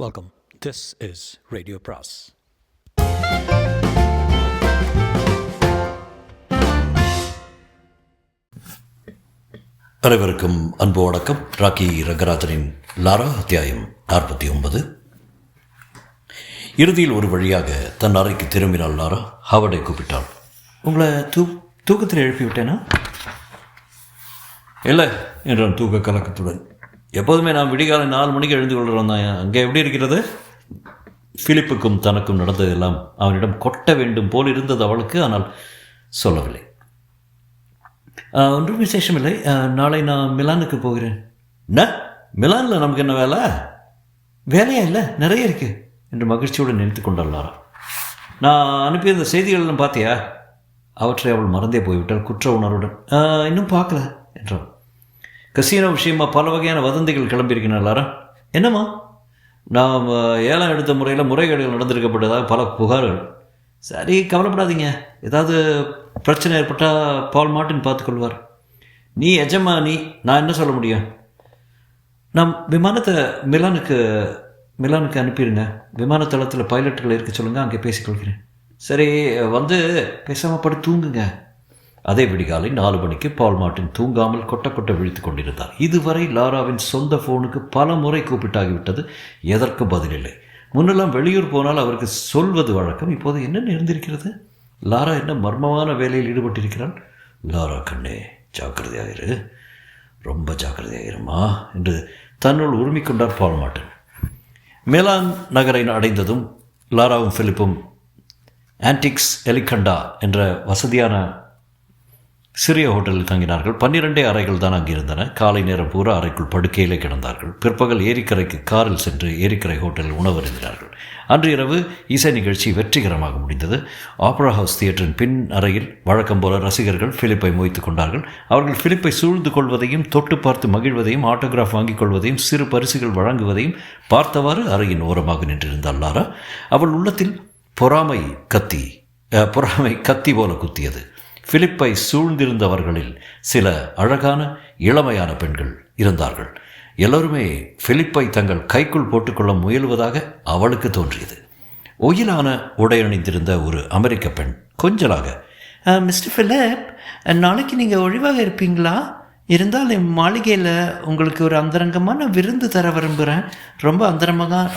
Welcome. This is Radio Pras. அனைவருக்கும் அன்பு வணக்கம். ராக்கி ரங்கராஜனின் லாரா அத்தியாயம் 49. இறுதியில் ஒரு வழியாக தன் அறைக்கு திரும்பினாள் லாரா. ஹவர்டை கூப்பிட்டாள். உங்களை தூக்கத்தில் எழுப்பி விட்டேனா? இல்லை என்றான் தூக்க கலக்கத்துடன். எப்போதுமே நான் விடிகாலை 4 மணிக்கு எழுந்து கொள்கிறோம் தான். அங்கே எப்படி இருக்கிறது? பிலிப்புக்கும் தனக்கும் நடந்ததெல்லாம் அவனிடம் கொட்ட வேண்டும் போல் இருந்தது அவளுக்கு. ஆனால் சொல்லவில்லை. ஒன்றும் விசேஷம் இல்லை. நாளை நான் மிலானுக்கு போகிறேன். என்ன, மிலானில் நமக்கு என்ன வேலை? வேலையா இல்லை, நிறைய இருக்கு என்று மகிழ்ச்சியுடன் நினைத்து கொண்டாள் லாரா. நான் அனுப்பியிருந்த செய்திகளெல்லாம் பார்த்தியா? அவற்றை அவள் மறந்தே போய்விட்டாள் குற்ற உணர்வுடன். இன்னும் பார்க்கல என்றாள். கசினோ விஷயமா பல வகையான வதந்திகள் கிளம்பியிருக்கின்றன லாரா. என்னம்மா? நாம் ஏலம் எடுத்த முறையில் முறைகேடுகள் நடந்திருக்கப்பட்டதாக பல புகார்கள். சரி, கவலைப்படாதீங்க. ஏதாவது பிரச்சனை ஏற்பட்டால் பால் மார்ட்டின் பார்த்துக்கொள்வார். நீ எஜமானி, நான் என்ன சொல்ல முடியும்? நம் விமானத்தை மிலானுக்கு அனுப்பிடுங்க. விமான தளத்தில் பைலட்டுகள் இருக்க சொல்லுங்கள், அங்கே பேசிக்கொள்கிறேன். சரி, வந்து பேசாமல் படுத்து தூங்குங்க. அதே விடிகாலை 4 மணிக்கு பால் மார்ட்டின் தூங்காமல் கொட்ட விழித்து கொண்டிருந்தார். இதுவரை லாராவின் சொந்த ஃபோனுக்கு பல முறை கூப்பிட்டாகிவிட்டது. எதற்கும் பதிலில்லை. முன்னெல்லாம் வெளியூர் போனால் அவருக்கு சொல்வது வழக்கம். இப்போது என்ன நேர்ந்திருக்கிறது? லாரா என்ன மர்மமான வேலையில் ஈடுபட்டிருக்கிறாள்? லாரா கண்ணே, ஜாக்கிரதையாயிரு, ரொம்ப ஜாக்கிரதையாயிருமா என்று தன்னுள் உரிமிக்கொண்டார் பால் மார்ட்டின். மிலான் நகரை அடைந்ததும் லாராவும் பிலிப்பும் ஆன்டிக்ஸ் எலிகண்டா என்ற வசதியான சிறிய ஹோட்டலில் தங்கினார்கள். 12 அறைகள் தான் அங்கிருந்தன. காலை நேரம் பூரா அறைக்குள் படுக்கையிலே கிடந்தார்கள். பிற்பகல் ஏரிக்கரைக்கு காரில் சென்று ஏரிக்கரை ஹோட்டலில் உணவருந்தினார்கள். அன்று இரவு இசை நிகழ்ச்சி வெற்றிகரமாக முடிந்தது. ஆப்ரா ஹவுஸ் தியேட்டரின் பின் அறையில் வழக்கம் போல ரசிகர்கள் பிலிப்பை மொய்த்து கொண்டார்கள். அவர்கள் பிலிப்பை சூழ்ந்து கொள்வதையும், தொட்டு பார்த்து மகிழ்வதையும், ஆட்டோகிராஃப் வாங்கிக் கொள்வதையும், சிறு பரிசுகள் வழங்குவதையும் பார்த்தவாறு அறையின் ஓரமாக நின்றிருந்தாள் லாரா. அவள் உள்ளத்தில் பொறாமை கத்தி போல குத்தியது. பிலிப்பை சூழ்ந்திருந்தவர்களில் சில அழகான இளமையான பெண்கள் இருந்தார்கள். எல்லோருமே பிலிப்பை தங்கள் கைக்குள் போட்டுக்கொள்ள முயல்வதாக அவளுக்கு தோன்றியது. ஒயிலான உடையணிந்திருந்த ஒரு அமெரிக்க பெண் கொஞ்சலாக, மிஸ்டர் பிலிப், நாளைக்கு நீங்கள் ஒழிவாக இருப்பீங்களா? இருந்தால் என் மாளிகையில் உங்களுக்கு ஒரு அந்தரங்கமான விருந்து தர விரும்புகிறேன். ரொம்ப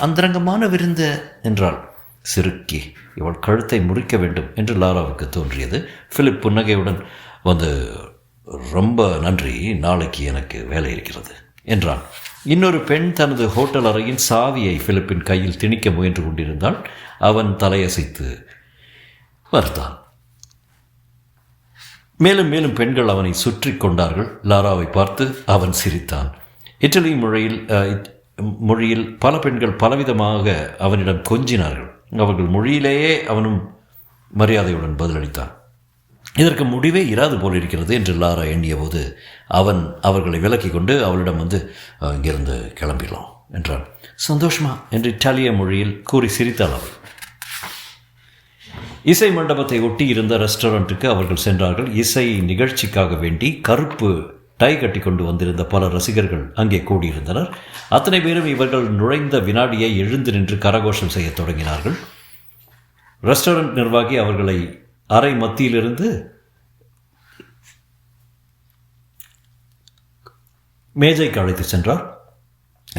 அந்தரங்கமான விருந்து என்றாள். சிறுக்கி, இவள் கழுத்தை முறிக்க வேண்டும் என்று லாராவுக்கு தோன்றியது. பிலிப் புன்னகையுடன் வந்து, ரொம்ப நன்றி, நாளைக்கு எனக்கு வேலை இருக்கிறது என்றான். இன்னொரு பெண் தனது ஹோட்டல் அறையின் சாவியை பிலிப்பின் கையில் திணிக்க முயன்று கொண்டிருந்தாள். அவன் தலையசைத்து மறுத்தான். மேலும் மேலும் பெண்கள் அவனை சுற்றி கொண்டார்கள். லாராவை பார்த்து அவன் சிரித்தான். இட்டலி மொழியில் பல பெண்கள் பலவிதமாக அவனிடம் கொஞ்சினார்கள். அவர்கள் மொழியிலேயே அவனும் மரியாதையுடன் பதிலளித்தான். இதற்கு முடிவே இராது போல் இருக்கிறது என்று லாரா எண்ணிய போது அவன் அவர்களை விலக்கி கொண்டு அவளிடம் வந்து, இங்கிருந்து கிளம்பிடலாம் என்றான். சந்தோஷமா என்று இத்தாலிய மொழியில் கூறி சிரித்தாள் அவள். இசை மண்டபத்தை ஒட்டி இருந்த ரெஸ்டாரண்ட்டுக்கு அவர்கள் சென்றார்கள். இசை நிகழ்ச்சிக்காக வேண்டி கருப்பு டை கட்டி கொண்டு வந்திருந்த பல ரசிகர்கள் அங்கே கூடியிருந்தனர். அத்தனை பேரும் இவர்கள் நுழைந்த வினாடியை எழுந்து நின்று கரகோஷம் செய்ய தொடங்கினார்கள். ரெஸ்டாரண்ட் நிர்வாகி அவர்களை அறை மத்தியிலிருந்து மேஜைக்கு அழைத்து சென்றார்.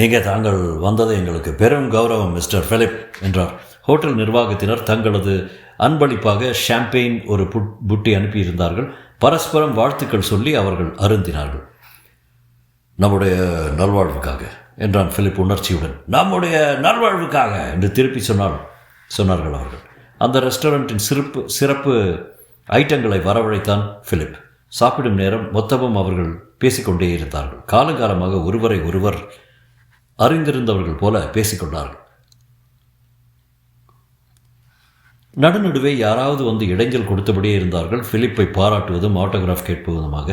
இங்கே தாங்கள் வந்தது எங்களுக்கு பெரும் கௌரவம் மிஸ்டர் பிலிப் என்றார். ஹோட்டல் நிர்வாகத்தினர் தங்களது அன்பளிப்பாக ஷாம்பெயின் ஒரு புட்டி அனுப்பியிருந்தார்கள். பரஸ்பரம் வாழ்த்துக்கள் சொல்லி அவர்கள் அருந்தினார்கள். நம்முடைய நல்வாழ்வுக்காக என்றான் பிலிப் உணர்ச்சியுடன். நம்முடைய நல்வாழ்வுக்காக என்று திருப்பி சொன்னார்கள் அவர்கள். அந்த ரெஸ்டாரண்ட்டின் சிறப்பு ஐட்டங்களை வரவழைத்தான் பிலிப். சாப்பிடும் நேரம் மொத்தமும் அவர்கள் பேசிக்கொண்டே இருந்தார்கள். காலங்காலமாக ஒருவரை ஒருவர் அறிந்திருந்தவர்கள் போல பேசிக்கொண்டார்கள். நடுநடுவே யாராவது வந்து இடைஞ்சல் கொடுத்தபடியே இருந்தார்கள். பிலிப்பை பாராட்டுவதும் ஆட்டோகிராஃப் கேட்பதுமாக.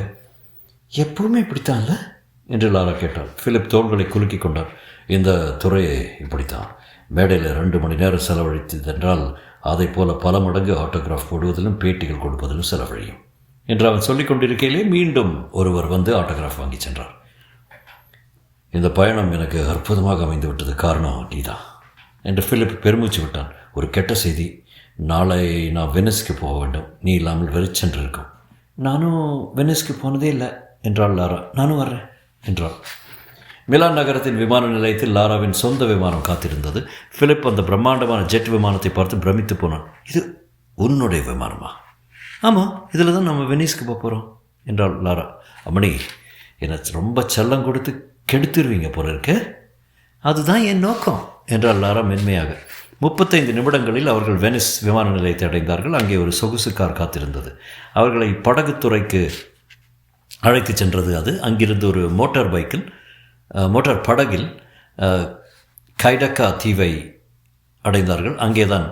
எப்பவுமே இப்படித்தான்ல என்று லாரா கேட்டாள். பிலிப் தோள்களை குலுக்கி கொண்டார். இந்த துறையை இப்படித்தான். மேடையில் 2 மணி நேரம் செலவழித்ததென்றால் அதை போல பல மடங்கு ஆட்டோகிராஃப் போடுவதிலும் பேட்டிகள் கொடுப்பதிலும் செலவழியும் என்று அவன் சொல்லிக் கொண்டிருக்கையிலே மீண்டும் ஒருவர் வந்து ஆட்டோகிராஃப் வாங்கி சென்றார். இந்த பயணம் எனக்கு அற்புதமாக அமைந்து விட்டது. காரணம் நீதான் என்று பிலிப் பெருமூச்சு விட்டான். ஒரு கெட்ட செய்தி. நாளை நான் வெனிஸ்க்கு போக வேண்டும். நீ இல்லாமல் வெறிச்சென்று இருக்கும். நானும் வெனிஸ்க்கு போனதே இல்லை என்றாள் லாரா. நானும் வர்றேன் என்றாள். மிலான் நகரத்தின் விமான நிலையத்தில் லாராவின் சொந்த விமானம் காத்திருந்தது. பிலிப் அந்த பிரம்மாண்டமான ஜெட் விமானத்தை பார்த்து பிரமித்து போனான். இது உன்னுடைய விமானமா? ஆமாம், இதில் தான் நம்ம வெனிஸ்க்கு போக போகிறோம் என்றாள் லாரா. அம்மணி, என்னை ரொம்ப செல்லம் கொடுத்து கெடுத்துருவீங்க போல இருக்கு. அதுதான் என் நோக்கம் என்றாள் லாரா மென்மையாக. 35 நிமிடங்களில் அவர்கள் வெனிஸ் விமான நிலையத்தை அடைந்தார்கள். அங்கே ஒரு சொகுசு கார் காத்திருந்தது. அவர்களை படகுத்துறைக்கு அழைத்து சென்றது அது. அங்கிருந்து ஒரு மோட்டார் படகில் கைடக்கா தீவை அடைந்தார்கள். அங்கேதான்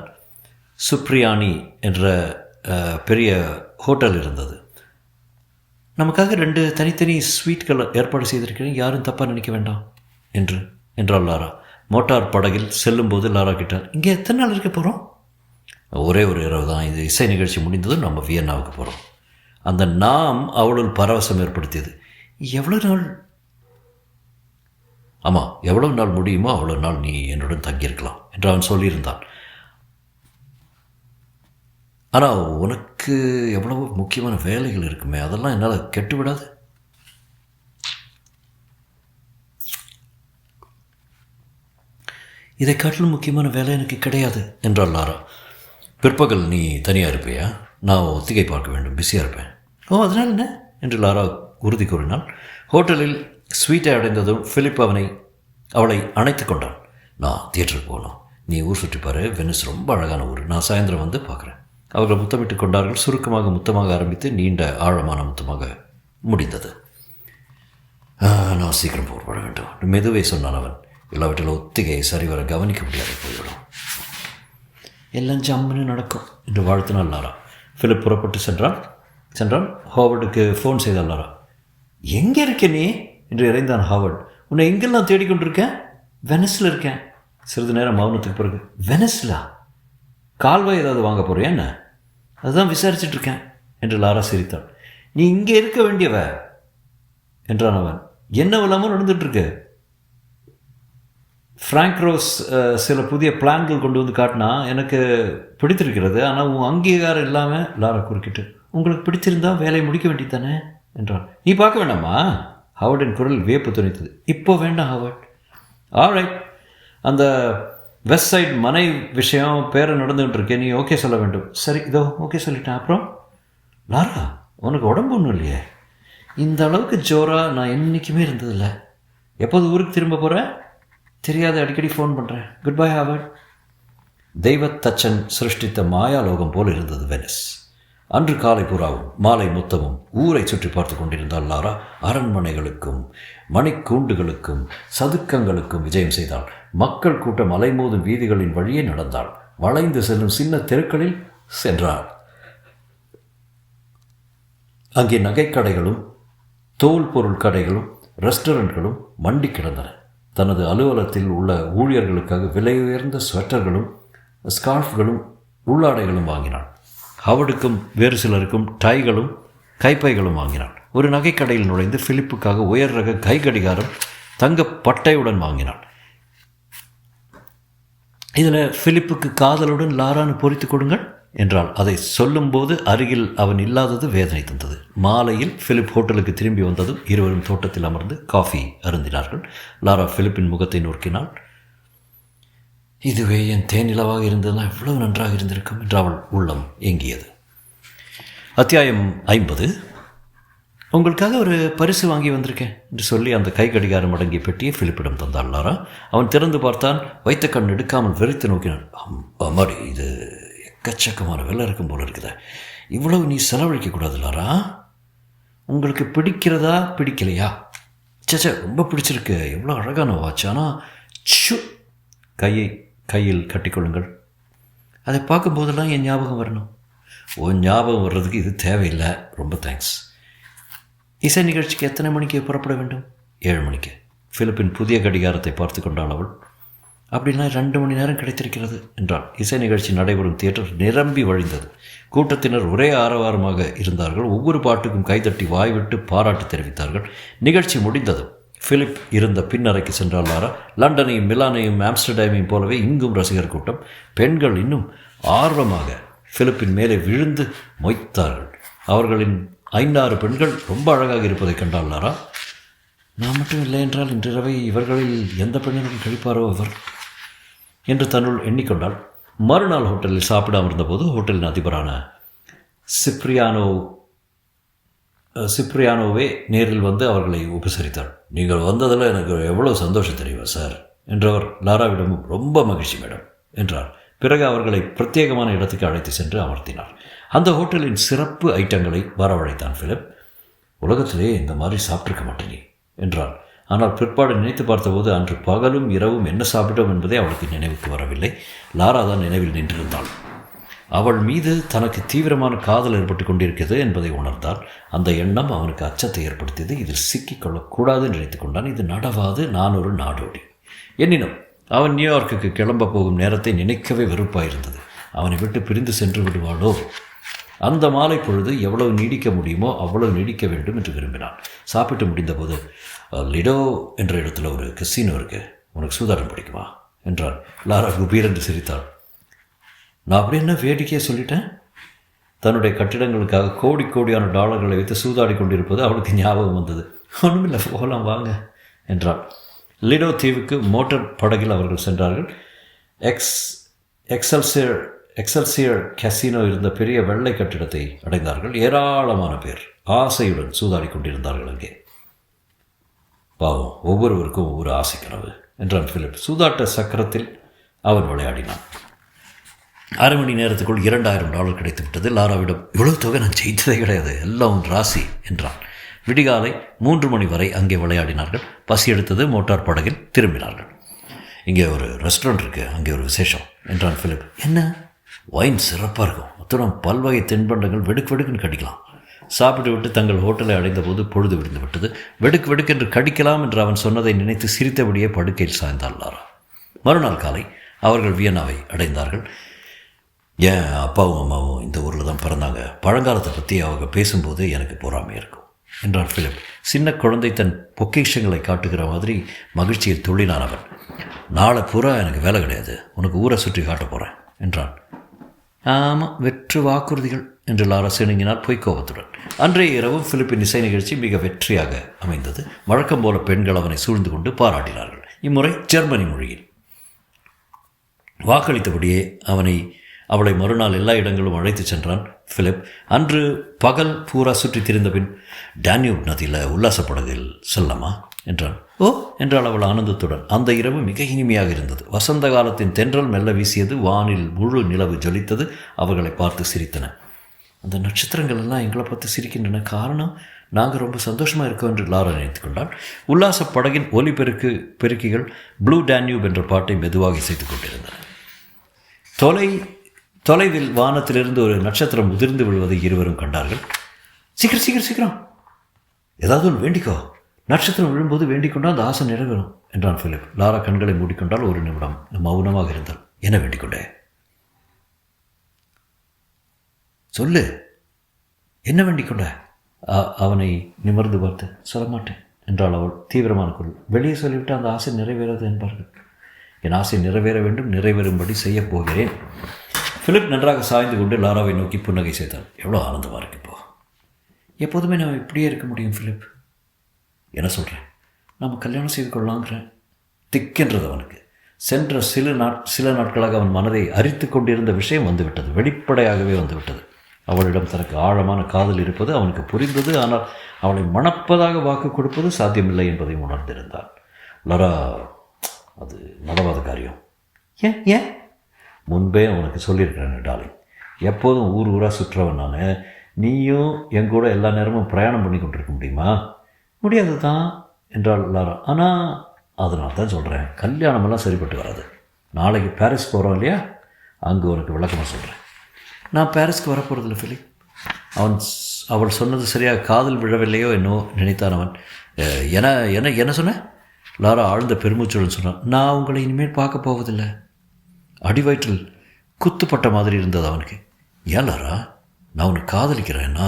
சுப்ரியானி என்ற பெரிய ஹோட்டல் இருந்தது. நமக்காக 2 தனித்தனி ஸ்வீட்கள் ஏற்பாடு செய்திருக்கிறேன், யாரும் தப்பாக நினைக்க வேண்டாம் என்றாள் லாரா. மோட்டார் படகில் செல்லும்போது லாரா கிட்டார். இங்கே எத்தனை நாள் இருக்க போகிறோம்? ஒரே ஒரு இரவு தான். இது இசை நிகழ்ச்சி முடிந்ததும் நம்ம வியன்னாவுக்கு போகிறோம். அந்த நாம் அவளுள் பரவசம் ஏற்படுத்தியது. எவ்வளோ நாள்? ஆமாம், எவ்வளவு நாள் முடியுமோ அவ்வளோ நாள் நீ என்னுடன் தங்கியிருக்கலாம் என்று அவன் சொல்லியிருந்தான். ஆனால் உனக்கு எவ்வளவோ முக்கியமான வேலைகள் இருக்குமே, அதெல்லாம் என்னால் கெட்டுவிடாது. இதை காட்டிலும் முக்கியமான வேலை எனக்கு கிடையாது என்றாள் லாரா. பிற்பகல் நீ தனியாக இருப்பியா? நான் ஒத்திகை பார்க்க வேண்டும், பிஸியாக இருப்பேன். அதனால் என்ன என்று லாரா உறுதி கூறினாள். ஹோட்டலில் ஸ்வீட்டை அடைந்ததும் பிலிப் அவளை அணைத்து கொண்டான். நான் தியேட்டருக்கு போகணும், நீ ஊர் சுற்றிப்பாரு. வெனிஸ் ரொம்ப அழகான ஊர். நான் சாயந்தரம் வந்து பார்க்குறேன். அவர்கள் முத்தமிட்டு கொண்டார்கள். சுருக்கமாக முத்தமாக ஆரம்பித்து நீண்ட ஆழமான முத்தமாக முடிந்தது. நான் சீக்கிரம் போர்பட வேண்டும் மெதுவே சொன்னான் அவன். இல்லாவற்றில் ஒத்திகையை சரிவர கவனிக்க முடியாது போய்விடும். எல்லாம் ஜம்முன்னு நடக்கும் என்று வாழ்த்தினாள் லாரா. பிலிப் புறப்பட்டு சென்றான். ஹாவர்டுக்கு ஃபோன் செய்தாள் லாரா. எங்கே இருக்க நீ என்று இறைந்தான் ஹாவர்ட். உன்னை எங்கெல்லாம் தேடிக்கொண்டிருக்கேன்? வெனிஸில் இருக்கேன். சிறிது நேரம் மௌனத்துக்கு பிறகு, வெனிஸ்லா? கால்வாய் ஏதாவது வாங்க போறியா என்ன? அதுதான் விசாரிச்சுட்டு இருக்கேன் என்று லாரா சிரித்தாள். நீ இங்கே இருக்க வேண்டியவ என்றான் அவன். என்ன இல்லாமல் நடந்துட்டுருக்கு? ஃப்ராங்க் ரோஸ் சில புதிய பிளான்கள் கொண்டு வந்து காட்டினா எனக்கு பிடித்திருக்கிறது. ஆனால் உன் அங்கீகாரம் இல்லாமல். லாரா குறுக்கிட்டு, உங்களுக்கு பிடிச்சிருந்தா வேலையை முடிக்க வேண்டியது தானே என்றான். நீ பார்க்க வேண்டாமா? ஹாவர்டின் குரல் வியப்பு துணித்தது. இப்போ வேண்டாம் ஹாவர்ட். ஆல்ரைட். அந்த வெஸ்ட் சைடு மனை விஷயம் பேரை நடந்துகிட்டு இருக்கேன், நீ ஓகே சொல்ல வேண்டும். சரி, இதோ ஓகே சொல்லிட்டேன். அப்புறம் லாரா, உனக்கு உடம்பு ஒன்றும் இல்லையே? இந்த அளவுக்கு ஜோராக நான் என்றைக்குமே இருந்ததில்லை. எப்போது ஊருக்கு திரும்ப போகிறேன் தெரியாது, அடிக்கடி ஃபோன் பண்ணுறேன். Good bye Howard. தெய்வத்தச்சன் சிருஷ்டித்த மாயாலோகம் போல் இருந்தது வெனிஸ். அன்று காலை புறாவும் மாலை முத்தமும் ஊரை சுற்றி பார்த்து கொண்டிருந்தாள் லாரா. அரண்மனைகளுக்கும் மணிக்கூண்டுகளுக்கும் சதுக்கங்களுக்கும் விஜயம் செய்தாள். மக்கள் கூட்டம் அலைமோதும் வீதிகளின் வழியே நடந்தாள். வளைந்து செல்லும் சின்ன தெருக்களில் சென்றாள். அங்கே நகைக்கடைகளும் தோல் பொருள் கடைகளும் ரெஸ்டாரண்ட்களும் மண்டி கிடந்தன. தனது அலுவலகத்தில் உள்ள ஊழியர்களுக்காக விலை உயர்ந்த ஸ்வெட்டர்களும் ஸ்கார்ஃப்களும் உள்ளாடைகளும் வாங்கினாள். ஹவர்டுக்கும் வேறு சிலருக்கும் டைகளும் கைப்பைகளும் வாங்கினாள். ஒரு நகைக்கடையில் நுழைந்து பிலிப்புக்காக உயர் ரக கை கடிகாரம் தங்க பட்டையுடன் வாங்கினாள். இதில் பிலிப்புக்கு காதலுடன் லாரான்னு பொறித்து கொடுங்கள் என்றாள். அதை சொல்லும்போது அருகில் அவன் இல்லாதது வேதனை தந்தது. மாலையில் பிலிப் ஹோட்டலுக்கு திரும்பி வந்ததும் இருவரும் தோட்டத்தில் அமர்ந்து காஃபி அருந்தினார்கள். லாரா பிலிப்பின் முகத்தை நோக்கினாள். இதுவே என் தேனிலவாக இருந்ததுனா எவ்வளவு நன்றாக இருந்திருக்கும் என்று அவள் உள்ளம் ஏங்கியது. அத்தியாயம் 50. உங்களுக்காக ஒரு பரிசு வாங்கி வந்திருக்கேன் என்று சொல்லி அந்த கை கடிகாரம் அடங்கிய பெட்டியை பிலிப்பிடம் தந்தாள் லாரா. அவன் திறந்து பார்த்தான். வைத்த கண் எடுக்காமல் வெறித்து நோக்கினான். அம்மாடி, இது எக்கச்சக்கமான வெள்ளை இருக்கும் போல இருக்குதா? இவ்வளவு நீ செலவழிக்கக்கூடாது லாரா. உங்களுக்கு பிடிக்கிறதா பிடிக்கலையா? சச்சா, ரொம்ப பிடிச்சிருக்கு. எவ்வளோ அழகான வாட்ச். ஆனால் கையில் கட்டிக்கொள்ளுங்கள். அதை பார்க்கும்போதெல்லாம் என் ஞாபகம் வரணும். உன் ஞாபகம் வர்றதுக்கு இது தேவையில்லை. ரொம்ப தேங்க்ஸ். இசை நிகழ்ச்சிக்கு எத்தனை மணிக்கு புறப்பட வேண்டும்? 7 மணிக்கு. பிலிப்பின் புதிய கடிகாரத்தை பார்த்து கொண்டாள் அவள். அப்படின்னா 2 மணி நேரம் கிடைத்திருக்கிறது என்றாள். இசை நிகழ்ச்சி நடைபெறும் தியேட்டர் நிரம்பி வழிந்தது. கூட்டத்தினர் ஒரே ஆரவாரமாக இருந்தார்கள். ஒவ்வொரு பாட்டுக்கும் கைதட்டி வாய்விட்டு பாராட்டு தெரிவித்தார்கள். நிகழ்ச்சி முடிந்ததும் பிலிப் இருந்த பின்னறைக்கு சென்றால் லாரா. லண்டனையும் மிலானையும் ஆம்ஸ்டர்டாமையும் போலவே இங்கும் ரசிகர் கூட்டம். பெண்கள் இன்னும் ஆர்வமாக பிலிப்பின் மேலே விழுந்து மொய்த்தார்கள். அவர்களின் 5-6 பெண்கள் ரொம்ப அழகாக இருப்பதை கண்டால் லாரா. நான் மட்டும் இல்லை என்றால் இன்றிரவை இவர்களில் எந்த பெண்ணிலும் கழிப்பாரோ அவர் என்று தன்னுள் எண்ணிக்கொண்டாள். மறுநாள் ஹோட்டலில் சாப்பிட அமர்ந்தபோது ஹோட்டலின் அதிபரான சிப்ரியானோவே நேரில் வந்து அவர்களை உபசரித்தாள். நீங்கள் வந்ததில் எனக்கு எவ்வளோ சந்தோஷம் தெரியுமா சார் என்றவர் லாராவிடமும். ரொம்ப மகிழ்ச்சி மேடம் என்றார். பிறகு அவர்களை பிரத்யேகமான இடத்துக்கு அழைத்து சென்று அமர்த்தினார். அந்த ஹோட்டலின் சிறப்பு ஐட்டங்களை வரவழைத்தான் பிலிப். உலகத்திலே இந்த மாதிரி சாப்பிட்ருக்க மாட்டேனே என்றார். ஆனால் பிற்பாடு நினைத்து பார்த்தபோது அன்று பகலும் இரவும் என்ன சாப்பிட்டோம் என்பதே அவளுக்கு நினைவுக்கு வரவில்லை. லாரா தான் நினைவில் நின்றிருந்தாள். அவள் மீது தனக்கு தீவிரமான காதல் ஏற்பட்டு கொண்டிருக்கிறது என்பதை உணர்ந்தால் அந்த எண்ணம் அவனுக்கு அச்சத்தை ஏற்படுத்தியது. இதில் சிக்கிக்கொள்ளக்கூடாது நினைத்து கொண்டான். இது நடவாது, நான் ஒரு நாடோடி. எனினும் அவன் நியூயார்க்குக்கு கிளம்ப போகும் நேரத்தை நினைக்கவே வெறுப்பாயிருந்தது. அவனை விட்டு பிரிந்து சென்று விடுவாளோ? அந்த மாலை பொழுது எவ்வளவு நீடிக்க முடியுமோ அவ்வளவு நீடிக்க வேண்டும் என்று விரும்பினான். சாப்பிட்டு முடிந்தபோது, லிடோ என்ற இடத்துல ஒரு கசினோ இருக்கு, உனக்கு சூதாட்டம் பிடிக்குமா என்றான். லாரா குபீர் என்று சிரித்தாள். நான் அப்படி என்ன வேடிக்கையாக சொல்லிட்டேன்? தன்னுடைய கட்டிடங்களுக்காக கோடியான டாலர்களை வைத்து சூதாடி கொண்டிருப்பது அவளுக்கு ஞாபகம் வந்தது. ஒன்றுமில்லை, போகலாம் வாங்க என்றாள். லிடோ தீவுக்கு மோட்டார் படகில் அவர்கள் சென்றார்கள். எக்ஸல்சியர் கசினோ இருந்த பெரிய வெள்ளை கட்டிடத்தை அடைந்தார்கள். ஏராளமான பேர் ஆசையுடன் சூதாடி கொண்டிருந்தார்கள் அங்கே. பாவம், ஒவ்வொருவருக்கும் ஒவ்வொரு ஆசை கனவு என்றான் பிலிப். சூதாட்ட சக்கரத்தில் அவன் விளையாடினான். 1/2 மணி நேரத்துக்குள் $2000 கிடைத்து விட்டது. லாராவிடம், இவ்வளவு தொகை நான் ஜெயித்ததே கிடையாது, எல்லாம் உன் ராசி என்றான். விடிகாலை 3 மணி வரை அங்கே விளையாடினார்கள். பசி எடுத்தது. மோட்டார் படகில் திரும்பினார்கள். இங்கே ஒரு ரெஸ்டாரண்ட் இருக்குது, அங்கே ஒரு விசேஷம் என்றான் பிலிப். என்ன? ஒயின் சிறப்பாக இருக்கும், அத்துடன் பல்வகை தின்பண்டங்கள் வெடுக்குன்னு கடிக்கலாம். சாப்பிட்டு விட்டு தங்கள் ஹோட்டலை அடைந்தபோது பொழுது விடுந்து விட்டது. வெடுக்கென்று கடிக்கலாம் என்று அவன் சொன்னதை நினைத்து சிரித்தபடியே படுக்கையில் சாய்ந்தாள் லாரா. மறுநாள் காலை அவர்கள் வியன்னாவை அடைந்தார்கள். என் அப்பாவும் அம்மாவும் இந்த ஊரில் தான் பிறந்தாங்க. பழங்காலத்தை பற்றி அவங்க பேசும்போது எனக்கு பொறாமை இருக்கும் என்றான் பிலிப். சின்ன குழந்தை தன் பொக்கிஷங்களை காட்டுகிற மாதிரி மகிழ்ச்சியில் துள்ளினான் அவன். நாளை பூரா எனக்கு வேலை கிடையாது, உனக்கு ஊரை சுற்றி காட்ட போகிறேன் என்றான். ஆமாம், வெற்று வாக்குறுதிகள் என்று லாரா சிணுங்கினார் பொய்க்கோபத்துடன். அன்றைய இரவும் பிலிப்பின் இசை நிகழ்ச்சி மிக வெற்றியாக அமைந்தது. வழக்கம் போல பெண்கள் அவனை சூழ்ந்து கொண்டு பாராட்டினார்கள். இம்முறை ஜெர்மனி மொழியில். வாக்களித்தபடியே அவளை மறுநாள் எல்லா இடங்களும் அழைத்து சென்றான் பிலிப். அன்று பகல் பூரா சுற்றி திரிந்த பின், டான்யூப் நதியில் உல்லாச படகில் செல்லமா என்றான். ஓ என்றாள் அவள் ஆனந்தத்துடன். அந்த இரவு மிக இனிமையாக இருந்தது. வசந்த காலத்தின் தென்றல் மெல்ல வீசியது. வானில் முழு நிலவு ஜொலித்தது. அவர்களை பார்த்து சிரித்தன. அந்த நட்சத்திரங்கள் எல்லாம் எங்களை பார்த்து சிரிக்கின்றன, காரணம் நாங்கள் ரொம்ப சந்தோஷமாக இருக்கோம் என்று லாரா நினைத்து கொண்டாள். உல்லாச படகின் பெருக்கிகள் ப்ளூ டான்யூப் என்ற பாட்டை மெதுவாக இசைத்து கொண்டிருந்தன. தொலைவில் வானத்திலிருந்து ஒரு நட்சத்திரம் உதிர்ந்து விழுவதை இருவரும் கண்டார்கள். சீக்கிரம் ஏதாவது ஒன்று வேண்டிக்கோ, நட்சத்திரம் விழும்போது வேண்டிக்கொண்டால் அந்த ஆசை நிறைவேறும் என்றான் பிலிப். லாரா கண்களை மூடிக்கொண்டால். ஒரு நிமிடம் மௌனமாக இருந்தாள். என்ன வேண்டிக்கொண்டே? சொல்லு, என்ன வேண்டிக்கொண்ட? அவனை நிமிர்ந்து பார்த்து, சொல்ல மாட்டேன் என்றாள் அவள் தீவிரமான குரல். வெளியே சொல்லிவிட்டு அந்த ஆசை நிறைவேறது என்பார்கள். என் ஆசை நிறைவேற வேண்டும், நிறைவேறும்படி செய்யப் போகிறேன். பிலிப் நன்றாக சாய்ந்து கொண்டு லாராவை நோக்கி புன்னகை செய்தான். எவ்வளோ ஆனந்தமாக இருக்கு இப்போ. எப்போதுமே நம்ம இப்படியே இருக்க முடியும் பிலிப். என்ன சொல்கிறேன்? நம்ம கல்யாணம் செய்து கொள்ளலாங்கிறேன். திக்கென்றது அவனுக்கு. சென்ற சில நாட்களாக அவன் மனதை அரித்து கொண்டிருந்த விஷயம் வந்துவிட்டது. வெளிப்படையாகவே வந்துவிட்டது. அவளிடம் தனக்கு ஆழமான காதல் இருப்பது அவனுக்கு புரிந்தது. ஆனால் அவளை மணப்பதாக வாக்கு கொடுப்பது சாத்தியமில்லை என்பதை உணர்ந்திருந்தான். லாரா, அது நடவாத காரியம். ஏன்? முன்பே அவனுக்கு சொல்லியிருக்கிறேன் டார்லிங். எப்போதும் ஊராக சுற்றுறவன் நான். நீயும் என் கூட எல்லா நேரமும் பிரயாணம் பண்ணி கொண்டிருக்க முடியுமா? முடியாது தான் என்றாள் லாரா. ஆனால் அதனால தான் சொல்கிறேன், கல்யாணமெல்லாம் சரிப்பட்டு வராது. நாளைக்கு பாரிஸ் போகிறோம் இல்லையா, அங்கே உனக்கு விளக்கமாக சொல்கிறேன். நான் பாரிஸ்க்கு வரப்போகிறதில்ல பிலிப். அவள் சொன்னது சரியாக காதல் விழவில்லையோ என்னோ நினைத்தான் அவன். என்ன சொன்ன? லாரா ஆழ்ந்த பெருமூச்சுடன் சொன்னான். நான் உங்களை இனிமேல் பார்க்க போவதில்லை. அடிவயிற்றில் குத்துப்பட்ட மாதிரி இருந்தது அவனுக்கு. ஏன் லாரா, நான் உன்னை காதலிக்கிறேன்னா?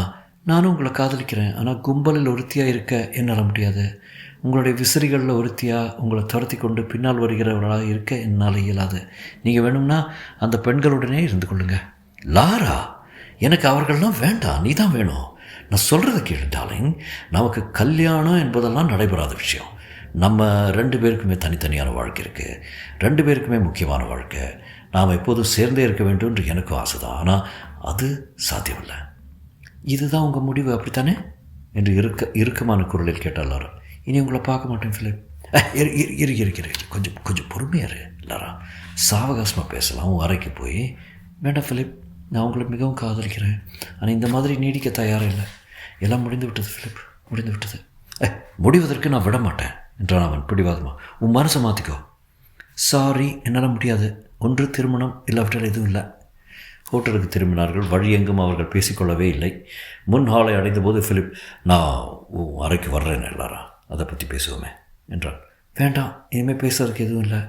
நானும் உங்களை காதலிக்கிறேன். ஆனால் கும்பலில் ஒருத்தியாக இருக்க என்னால் முடியாது. உங்களுடைய விசிறிகளில் ஒருத்தியாக உங்களை துரத்தி கொண்டு பின்னால் வருகிறவர்களாக இருக்க என்னால் இயலாது. நீங்கள் வேணும்னா அந்த பெண்களுடனே இருந்து கொள்ளுங்க. லாரா, எனக்கு அவர்கள்லாம் வேண்டாம், நீ தான் வேணும். நான் சொல்கிறத கேளு டார்லிங். நமக்கு கல்யாணம் என்பதெல்லாம் நடைபெறாத விஷயம். நம்ம 2 பேருக்குமே தனித்தனியான வாழ்க்கை இருக்குது, 2 பேருக்குமே முக்கியமான வாழ்க்கை. நாம் எப்போதும் சேர்ந்தே இருக்க வேண்டும் என்று எனக்கும் ஆசை தான். ஆனால் அது சாத்தியமில்லை. இதுதான் உங்கள் முடிவு, அப்படித்தானே என்று இறுக்கமான குரலில் கேட்டால் லாரா. இனி உங்களை பார்க்க மாட்டேன் ஃபிலிப். இரு கொஞ்சம் பொறுமையாக இரு லாரா. சாவகாசமாக பேசலாம். உன் அறைக்கு போய். வேண்டாம் ஃபிலிப், நான் உங்களை மிகவும் காதலிக்கிறேன். ஆனால் இந்த மாதிரி நீடிக்க தயாராக இல்லை. எல்லாம் முடிந்து விட்டது ஃபிலிப், முடிந்து விட்டது. முடிவதற்கு நான் விட மாட்டேன் என்றான் அவன் பிடிவாதமாக. உன் மனசை மாற்றிக்கோ. சாரி, என்னால் முடியாது. ஒன்று திருமணம், இல்லாவிட்டால் எதுவும் இல்லை. ஹோட்டலுக்கு திரும்பினார்கள். வழியெங்கும் அவர்கள் பேசிக்கொள்ளவே இல்லை. முன் ஹாலை அடைந்தபோது ஃபிலிப், நான் உன் அறைக்கு வர்றேன் எல்லாரா, அதை பற்றி பேசுவோமே என்றான். வேண்டாம், இனிமேல் பேசுறதுக்கு எதுவும் இல்லை.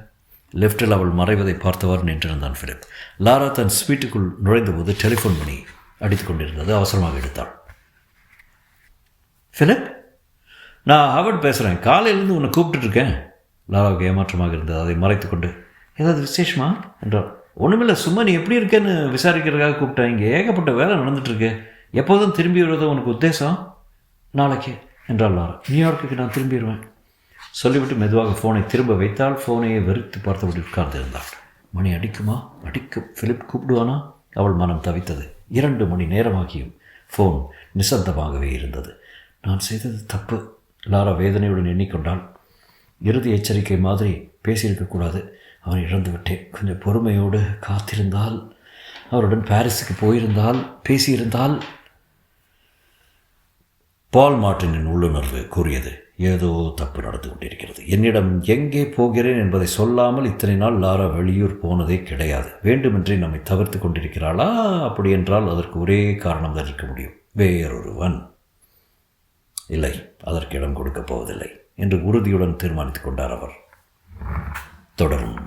லெஃப்டில் அவள் மறைவதை பார்த்தவாறு நின்றிருந்தான் ஃபிலிப். லாரா தன் ஸ்வீட்டுக்குள் நுழைந்தபோது டெலிஃபோன் மணி அடித்து கொண்டிருந்தது. அவசரமாக எடுத்தாள். ஃபிலிப், நான் ஹாவர்ட் பேசுகிறேன். காலையிலேருந்து உன்னை கூப்பிட்டுருக்கேன். லாராவுக்கு ஏமாற்றமாக இருந்தது. அதை மறைத்து கொண்டு, ஏதாவது விசேஷமா என்றாள். ஒன்றுமில்லை, சும்மா நீ எப்படி இருக்கேன்னு விசாரிக்கிறதுக்காக கூப்பிட்டேன். இங்கே ஏகப்பட்ட வேலை நடந்துகிட்ருக்கு. எப்போதும் திரும்பி வருவதோ உனக்கு உத்தேசம்? நாளைக்கு என்றாள் லாரா. நியூயார்க்குக்கு நான் திரும்பிடுவேன் சொல்லிவிட்டு மெதுவாக ஃபோனை திரும்ப வைத்தால். ஃபோனையை வெறுத்து பார்த்தபடி உட்கார்ந்திருந்தாள். மணி அடிக்குமா? அடிக்கும். ஃபிலிப் கூப்பிடுவானா? அவள் மனம் தவித்தது. 2 மணி நேரமாகியும் ஃபோன் நிசப்தமாகவே இருந்தது. நான் செய்தது தப்பு. லாரா வேதனையுடன் எண்ணிக்கொண்டாள். இறுதி எச்சரிக்கை மாதிரி பேசியிருக்கக்கூடாது. அவன் இழந்து விட்டேன். கொஞ்சம் பொறுமையோடு காத்திருந்தால், அவருடன் பாரிஸுக்கு போயிருந்தால், பேசியிருந்தால். பால் மார்ட்டினின் உள்ளுணர்வு கூறியது, ஏதோ தப்பு நடந்து கொண்டிருக்கிறது. என்னிடம் எங்கே போகிறேன் என்பதை சொல்லாமல் இத்தனை நாள் லாரா வெளியூர் போனதே கிடையாது. வேண்டுமென்றே நம்மை தவிர்த்து கொண்டிருக்கிறாளா? அப்படி என்றால் அதற்கு ஒரே காரணம் தான் இருக்க முடியும், வேறொருவன். இல்லை, அதற்கு இடம் கொடுக்கப் போவதில்லை என்று உறுதியுடன் தீர்மானித்துக் கொண்டார் அவர். தொடரும்.